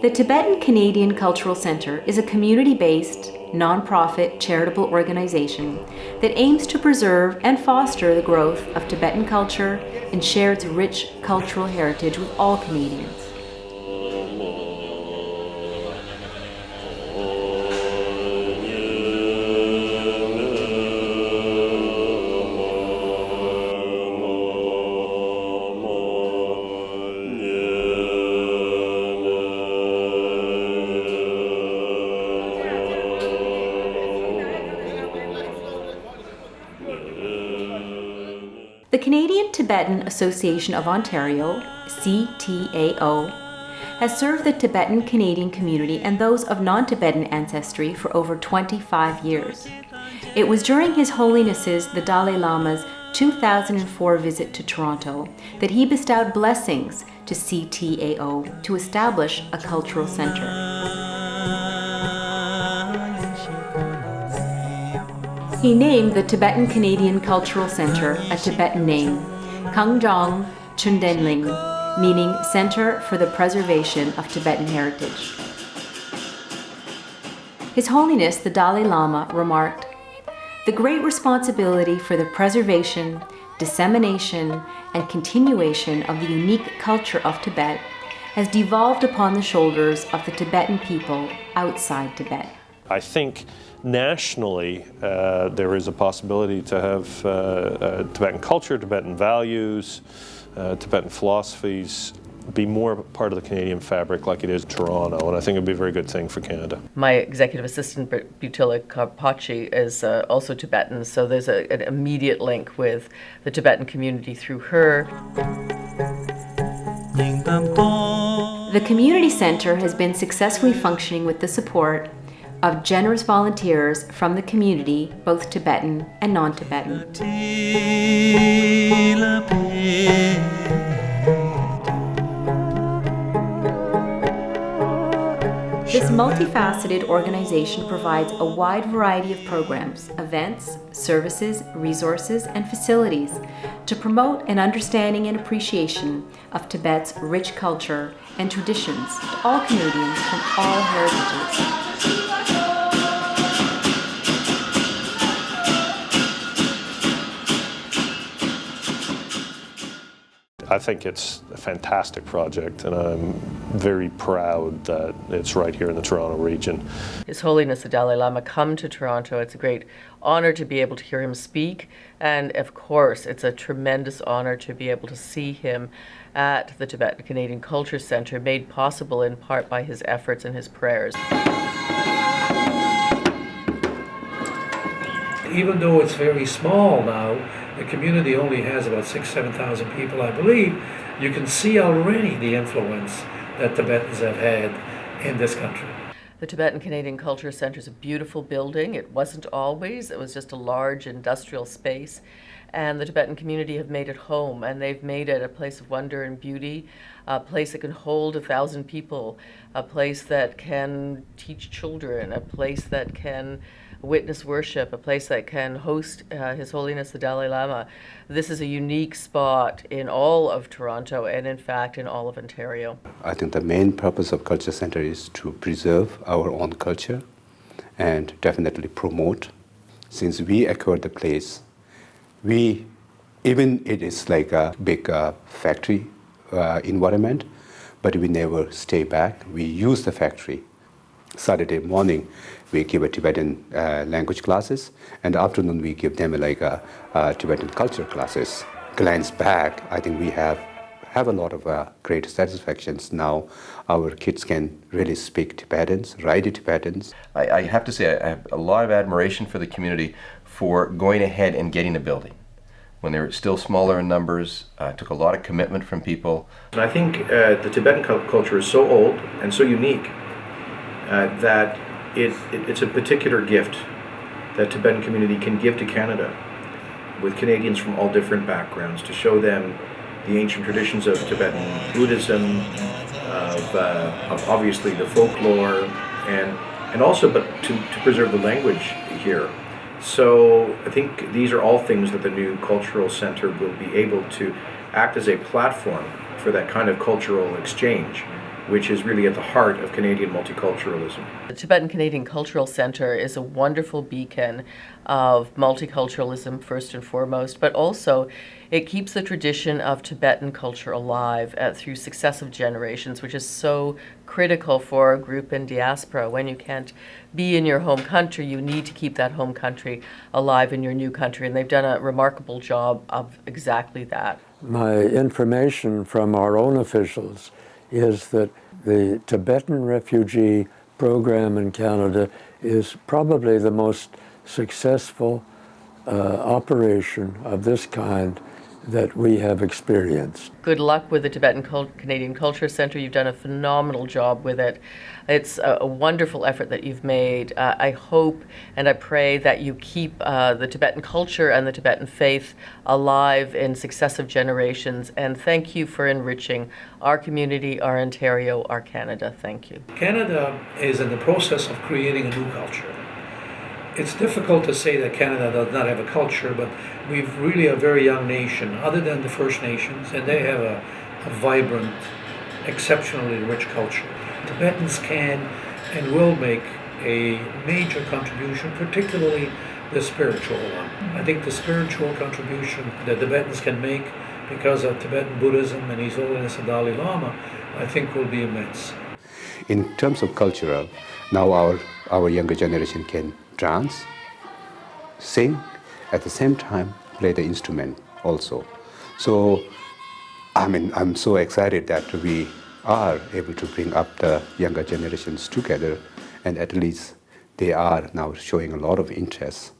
The Tibetan Canadian Cultural Centre is a community-based, non-profit charitable organization that aims to preserve and foster the growth of Tibetan culture and share its rich cultural heritage with all Canadians. The Canadian Tibetan Association of Ontario, CTAO, has served the Tibetan Canadian community and those of non-Tibetan ancestry for over 25 years. It was during His Holiness's the Dalai Lama's 2004 visit to Toronto that he bestowed blessings to CTAO to establish a cultural centre. He named the Tibetan Canadian Cultural Centre a Tibetan name, Kangjong Chundenling, meaning Center for the Preservation of Tibetan Heritage. His Holiness the Dalai Lama remarked, "The great responsibility for the preservation, dissemination, and continuation of the unique culture of Tibet has devolved upon the shoulders of the Tibetan people outside Tibet." I think nationally there is a possibility to have Tibetan culture, Tibetan values, Tibetan philosophies be more part of the Canadian fabric like it is Toronto, and I think it would be a very good thing for Canada. My executive assistant, Butila Karpachi, is also Tibetan, so there's an immediate link with the Tibetan community through her. The community centre has been successfully functioning with the support of generous volunteers from the community, both Tibetan and non-Tibetan. This multifaceted organization provides a wide variety of programs, events, services, resources, and facilities to promote an understanding and appreciation of Tibet's rich culture and traditions to all Canadians from all heritages. I think it's a fantastic project, and I'm very proud that it's right here in the Toronto region. His Holiness the Dalai Lama come to Toronto. It's a great honor to be able to hear him speak, and of course it's a tremendous honor to be able to see him at the Tibetan Canadian Culture Centre, made possible in part by his efforts and his prayers. Even though it's very small now, the community only has about 6,000-7,000 people, I believe. You can see already the influence that Tibetans have had in this country. The Tibetan Canadian Culture Centre is a beautiful building. It wasn't always. It was just a large industrial space. And the Tibetan community have made it home, and they've made it a place of wonder and beauty, a place that can hold 1,000 people, a place that can teach children, a place that can witness worship, a place that can host His Holiness the Dalai Lama. This is a unique spot in all of Toronto and in fact in all of Ontario. I think the main purpose of Culture Centre is to preserve our own culture and definitely promote. Since we acquired the place, even it is like a big factory environment, but we never stay back. We use the factory. Saturday morning, we give a Tibetan language classes, and afternoon we give them like a Tibetan culture classes. Glance back, I think we have a lot of great satisfactions now. Our kids can really speak Tibetans, write Tibetans. I have to say, I have a lot of admiration for the community for going ahead and getting a building. When they were still smaller in numbers, took a lot of commitment from people. I think the Tibetan culture is so old and so unique that it's a particular gift that Tibetan community can give to Canada. with Canadians from all different backgrounds to show them the ancient traditions of Tibetan Buddhism, of obviously the folklore, and also but to preserve the language here. So I think these are all things that the new cultural center will be able to act as a platform for that kind of cultural exchange, which is really at the heart of Canadian multiculturalism. The Tibetan Canadian Cultural Centre is a wonderful beacon of multiculturalism first and foremost, but also it keeps the tradition of Tibetan culture alive through successive generations, which is so critical for a group in diaspora. When you can't be in your home country, you need to keep that home country alive in your new country, and they've done a remarkable job of exactly that. My information from our own officials is that the Tibetan refugee program in Canada is probably the most successful operation of this kind that we have experienced. Good luck with the Tibetan Canadian Culture Centre. You've done a phenomenal job with it. It's a wonderful effort that you've made. I hope and I pray that you keep the Tibetan culture and the Tibetan faith alive in successive generations. And thank you for enriching our community, our Ontario, our Canada. Thank you. Canada is in the process of creating a new culture. It's difficult to say that Canada does not have a culture, but we've really a very young nation, other than the First Nations, and they have a vibrant, exceptionally rich culture. Tibetans can and will make a major contribution, particularly the spiritual one. I think the spiritual contribution that Tibetans can make because of Tibetan Buddhism and His Holiness the Dalai Lama, I think will be immense. In terms of cultural, now our younger generation can dance, sing, at the same time play the instrument also. So, I'm so excited that we are able to bring up the younger generations together, and at least they are now showing a lot of interest